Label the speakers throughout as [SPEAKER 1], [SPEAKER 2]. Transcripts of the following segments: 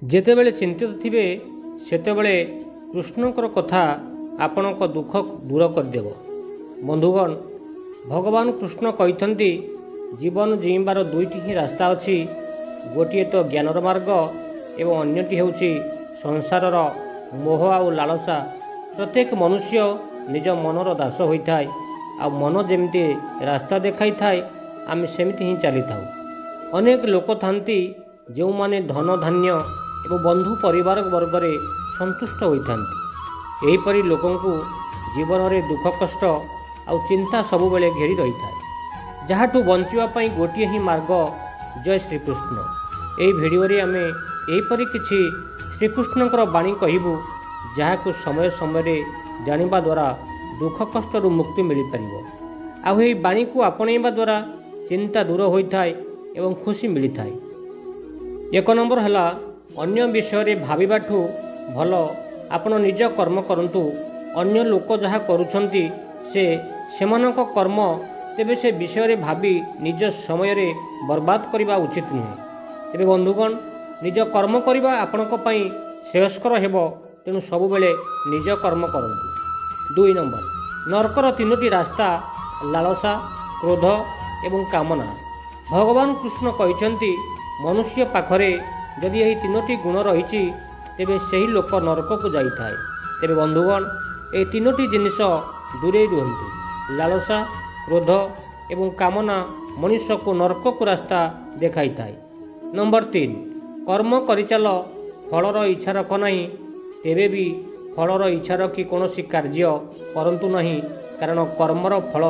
[SPEAKER 1] ଯେତେବେଳେ ଚିନ୍ତିତ ଥିବେ ସେତେବେଳେ କୃଷ୍ଣଙ୍କର କଥା ଆପଣଙ୍କ ଦୁଃଖ ଦୂର କରିଦେବ। ବନ୍ଧୁଗଣ, ଭଗବାନ କୃଷ୍ଣ କହିଛନ୍ତି ଜୀବନ ଜୀଇବାର ଦୁଇଟି ହିଁ ରାସ୍ତା ଅଛି। ଗୋଟିଏ ତ ଜ୍ଞାନର ମାର୍ଗ ଏବଂ ଅନ୍ୟଟି ହେଉଛି ସଂସାରର ମୋହ ଆଉ ଲାଳସା। ପ୍ରତ୍ୟେକ ମନୁଷ୍ୟ ନିଜ ମନର ଦାସ ହୋଇଥାଏ, ଆଉ ମନ ଯେମିତି ରାସ୍ତା ଦେଖାଇଥାଏ ଆମେ ସେମିତି ହିଁ ଚାଲିଥାଉ। ଅନେକ ଲୋକ ଥାନ୍ତି ଯେଉଁମାନେ ଧନ ଧାନ୍ୟ ଏବଂ ବନ୍ଧୁ ପରିବାର ବର୍ଗରେ ସନ୍ତୁଷ୍ଟ ହୋଇଥାନ୍ତି। ଏହିପରି ଲୋକଙ୍କୁ ଜୀବନରେ ଦୁଃଖ କଷ୍ଟ ଆଉ ଚିନ୍ତା ସବୁବେଳେ ଘେରି ରହିଥାଏ, ଯାହାଠୁ ବଞ୍ଚିବା ପାଇଁ ଗୋଟିଏ ହିଁ ମାର୍ଗ, ଜୟ ଶ୍ରୀକୃଷ୍ଣ। ଏହି ଭିଡ଼ିଓରେ ଆମେ ଏହିପରି କିଛି ଶ୍ରୀକୃଷ୍ଣଙ୍କର ବାଣୀ କହିବୁ, ଯାହାକୁ ସମୟ ସମୟରେ ଜାଣିବା ଦ୍ୱାରା ଦୁଃଖ କଷ୍ଟରୁ ମୁକ୍ତି ମିଳିପାରିବ। ଆଉ ଏହି ବାଣୀକୁ ଆପଣେଇବା ଦ୍ୱାରା ଚିନ୍ତା ଦୂର ହୋଇଥାଏ ଏବଂ ଖୁସି ମିଳିଥାଏ। 1 ନମ୍ବର ହେଲା, ଅନ୍ୟ ବିଷୟରେ ଭାବିବାଠୁ ଭଲ ଆପଣ ନିଜ କର୍ମ କରନ୍ତୁ। ଅନ୍ୟ ଲୋକ ଯାହା କରୁଛନ୍ତି ସେମାନଙ୍କ କର୍ମ, ତେବେ ସେ ବିଷୟରେ ଭାବି ନିଜ ସମୟରେ ବର୍ବାଦ କରିବା ଉଚିତ ନୁହେଁ। ତେବେ ବନ୍ଧୁଗଣ, ନିଜ କର୍ମ କରିବା ଆପଣଙ୍କ ପାଇଁ ଶ୍ରେୟସ୍କର ହେବ, ତେଣୁ ସବୁବେଳେ ନିଜ କର୍ମ କରନ୍ତୁ। 2 ନମ୍ବର, ନରକର 3ଟି ରାସ୍ତା, ଲାଳସା, କ୍ରୋଧ ଏବଂ କାମନା। ଭଗବାନ କୃଷ୍ଣ କହିଛନ୍ତି ମନୁଷ୍ୟ ପାଖରେ ଯଦି ଏହି 3ଟି ଗୁଣ ରହିଛି ତେବେ ସେହି ଲୋକ ନରକକୁ ଯାଇଥାଏ। ତେବେ ବନ୍ଧୁଗଣ, ଏହି 3ଟି ଜିନିଷ ଦୂରେଇ ରୁହନ୍ତୁ। ଲାଳସା, କ୍ରୋଧ ଏବଂ କାମନା ମଣିଷକୁ ନରକକୁ ରାସ୍ତା ଦେଖାଇଥାଏ। ନମ୍ବର 3, କର୍ମ କରିଚାଲ, ଫଳର ଇଚ୍ଛା ରଖ ନାହିଁ। ତେବେ ବି ଫଳର ଇଚ୍ଛା ରଖି କୌଣସି କାର୍ଯ୍ୟ କରନ୍ତୁ ନାହିଁ, କାରଣ କର୍ମର ଫଳ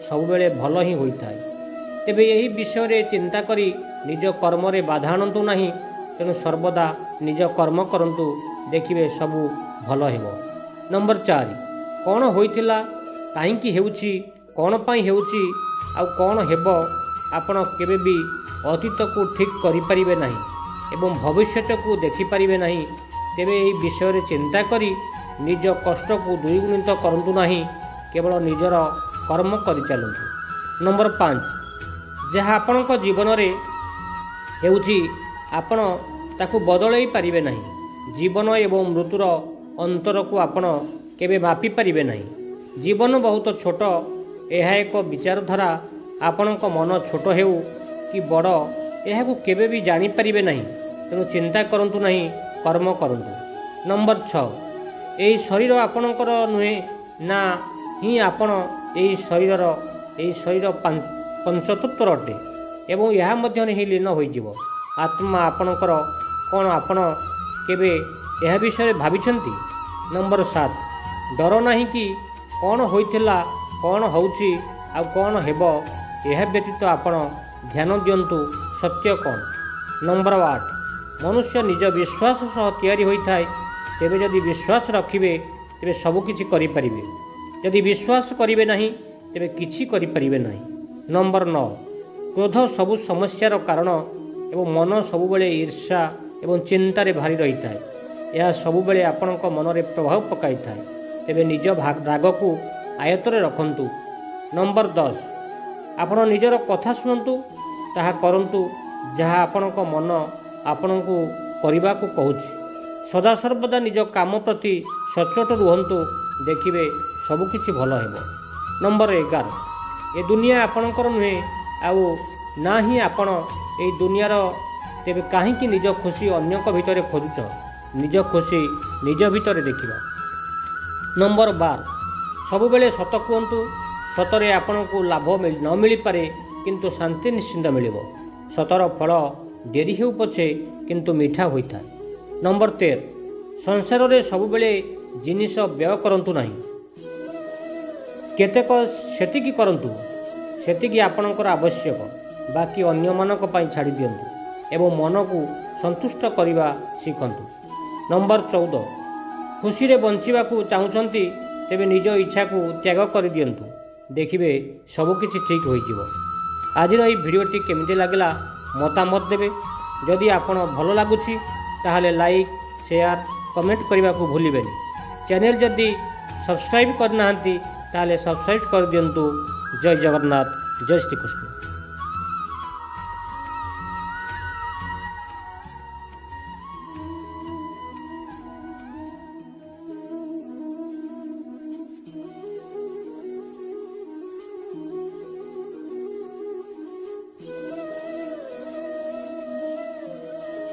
[SPEAKER 1] ସବୁବେଳେ ଭଲ ହିଁ ହୋଇଥାଏ। ତେବେ ଏହି ବିଷୟରେ ଚିନ୍ତା କରି ନିଜ କର୍ମରେ ବାଧା ଆଣନ୍ତୁ ନାହିଁ। ତେଣୁ ସର୍ବଦା ନିଜ କର୍ମ କରନ୍ତୁ, ଦେଖିବେ ସବୁ ଭଲ ହେବ। ନମ୍ବର 4, କ'ଣ ହୋଇଥିଲା, କାହିଁକି ହେଉଛି, କ'ଣ ପାଇଁ ହେଉଛି ଆଉ କ'ଣ ହେବ, ଆପଣ କେବେ ବି ଅତୀତକୁ ଠିକ୍ କରିପାରିବେ ନାହିଁ ଏବଂ ଭବିଷ୍ୟତକୁ ଦେଖିପାରିବେ ନାହିଁ। ତେବେ ଏହି ବିଷୟରେ ଚିନ୍ତା କରି ନିଜ କଷ୍ଟକୁ ଦ୍ୱିଗୁଣିତ କରନ୍ତୁ ନାହିଁ, କେବଳ ନିଜର କର୍ମ କରିଚାଲନ୍ତୁ। ନମ୍ବର 5, ଯାହା ଆପଣଙ୍କ ଜୀବନରେ ହେଉଛି ଆପଣ ତାକୁ ବଦଳାଇ ପାରିବେ ନାହିଁ। ଜୀବନ ଏବଂ ମୃତ୍ୟୁର ଅନ୍ତରକୁ ଆପଣ କେବେ ମାପିପାରିବେ ନାହିଁ। ଜୀବନ ବହୁତ ଛୋଟ, ଏହା ଏକ ବିଚାରଧାରା। ଆପଣଙ୍କ ମନ ଛୋଟ ହେଉ କି ବଡ଼, ଏହାକୁ କେବେ ବି ଜାଣିପାରିବେ ନାହିଁ। ତେଣୁ ଚିନ୍ତା କରନ୍ତୁ ନାହିଁ, କର୍ମ କରନ୍ତୁ। ନମ୍ବର 6, ଏହି ଶରୀର ଆପଣଙ୍କର ନୁହେଁ ନା ହିଁ ଆପଣ ଏହି ଶରୀର ପଞ୍ଚତତ୍ଵର ଅଟେ ଏବଂ ଏହା ମଧ୍ୟରେ ହିଁ ଲୀନ ହୋଇଯିବ। ଆତ୍ମା ଆପଣଙ୍କର କ'ଣ, ଆପଣ କେବେ ଏହା ବିଷୟରେ ଭାବିଛନ୍ତି? ନମ୍ବର 7, ଡର ନାହିଁ କି କ'ଣ ହୋଇଥିଲା, କ'ଣ ହେଉଛି ଆଉ କ'ଣ ହେବ, ଏହା ବ୍ୟତୀତ ଆପଣ ଧ୍ୟାନ ଦିଅନ୍ତୁ ସତ୍ୟ କ'ଣ। ନମ୍ବର 8, ମନୁଷ୍ୟ ନିଜ ବିଶ୍ୱାସ ସହ ତିଆରି ହୋଇଥାଏ। ତେବେ ଯଦି ବିଶ୍ୱାସ ରଖିବେ ତେବେ ସବୁକିଛି କରିପାରିବେ। ଯଦି ବିଶ୍ୱାସ କରିବେ ନାହିଁ ତେବେ କିଛି କରିପାରିବେ ନାହିଁ। ନମ୍ବର 9, କ୍ରୋଧ ସବୁ ସମସ୍ୟାର କାରଣ ଏବଂ ମନ ସବୁବେଳେ ଈର୍ଷା ଏବଂ ଚିନ୍ତାରେ ଭାରି ରହିଥାଏ। ଏହା ସବୁବେଳେ ଆପଣଙ୍କ ମନରେ ପ୍ରଭାବ ପକାଇଥାଏ। ତେବେ ନିଜ ରାଗକୁ ଆୟତ୍ତରେ ରଖନ୍ତୁ। ନମ୍ବର 10, ଆପଣ ନିଜର କଥା ଶୁଣନ୍ତୁ, ତାହା କରନ୍ତୁ ଯାହା ଆପଣଙ୍କ ମନ ଆପଣଙ୍କୁ କରିବାକୁ କହୁଛି। ସଦାସର୍ବଦା ନିଜ କାମ ପ୍ରତି ସଚ୍ଚୋଟ ରୁହନ୍ତୁ, ଦେଖିବେ ସବୁକିଛି ଭଲ ହେବ। ନମ୍ବର 11, ଏ ଦୁନିଆ ଆପଣଙ୍କର ନୁହେଁ ଆଉ ନା ହିଁ ଆପଣ ଏହି ଦୁନିଆର। ତେବେ କାହିଁକି ନିଜ ଖୁସି ଅନ୍ୟଙ୍କ ଭିତରେ ଖୋଜୁଛ? ନିଜ ଖୁସି ନିଜ ଭିତରେ ଦେଖିବା। ନମ୍ବର 12, ସବୁବେଳେ ସତ କୁହନ୍ତୁ। ସତରେ ଆପଣଙ୍କୁ ଲାଭ ନ ମିଳିପାରେ, କିନ୍ତୁ ଶାନ୍ତି ନିଶ୍ଚିନ୍ତ ମିଳିବ। ସତର ଫଳ ଡେରି ହେଉ ପଛେ କିନ୍ତୁ ମିଠା ହୋଇଥାଏ। ନମ୍ବର 13, ସଂସାରରେ ସବୁବେଳେ ଜିନିଷ ବ୍ୟୟ କରନ୍ତୁ ନାହିଁ। କେତେକ ସେତିକି କରନ୍ତୁ ସେତିକି ଆପଣଙ୍କର ଆବଶ୍ୟକ, ବାକି ଅନ୍ୟମାନଙ୍କ ପାଇଁ ଛାଡ଼ି ଦିଅନ୍ତୁ ଏବଂ ମନକୁ ସନ୍ତୁଷ୍ଟ କରିବା ଶିଖନ୍ତୁ। ନମ୍ବର 14, ଖୁସିରେ ବଞ୍ଚିବାକୁ ଚାହୁଁଛନ୍ତି ତେବେ ନିଜ ଇଚ୍ଛାକୁ ତ୍ୟାଗ କରିଦିଅନ୍ତୁ, ଦେଖିବେ ସବୁକିଛି ଠିକ୍ ହୋଇଯିବ। ଆଜିର ଏହି ଭିଡ଼ିଓଟି କେମିତି ଲାଗିଲା ମତାମତ ଦେବେ। ଯଦି ଆପଣ ଭଲ ଲାଗୁଛି ତାହେଲେ ଲାଇକ୍, ସେୟାର, କମେଣ୍ଟ କରିବାକୁ ଭୁଲିବେନି। ଚ୍ୟାନେଲ ଯଦି ସବସ୍କ୍ରାଇବ୍ କରିନାହାନ୍ତି ତାହେଲେ ସବସ୍କ୍ରାଇବ୍ କରିଦିଅନ୍ତୁ। ଜୟ ଜଗନ୍ନାଥ, ଜୟ ଶ୍ରୀକୃଷ୍ଣ।